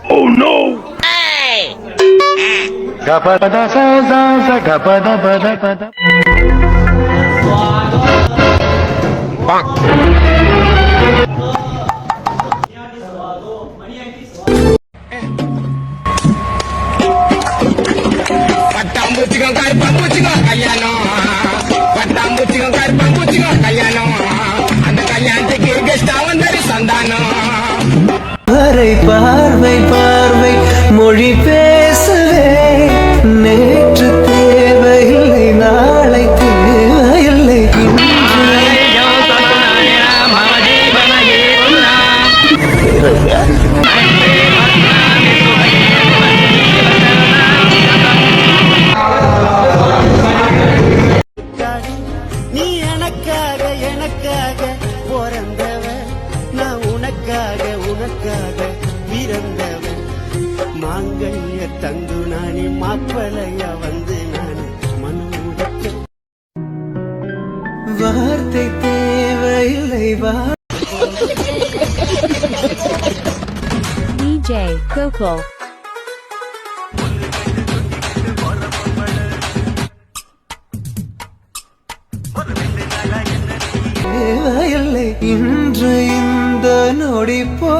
Oh no! Gapada sa sa sa gapada pada pada. Bang. Patambuchika karpambuchika kalyanam. Patambuchika karpambuchika kalyanam. அந்த கல்யாணத்துக்கு கெஸ்டா வந்தாரு சந்தானம். பார்வை பார்வை மொழி பேசவே நேற்று தேவையில்லை நாளை தேவையில்லை நீ எனக்காக எனக்காக பிறந்தவ நான் உனக்காக உனக்காக பிறந்தவன் மாங்கல்ய தங்கு நானே மாப்பிளையா வந்து நான் மனமுடிக்க வார்த்தை தேவையில்லை DJ Coco. தேவையில்லை இன்று இந்த நொடி போ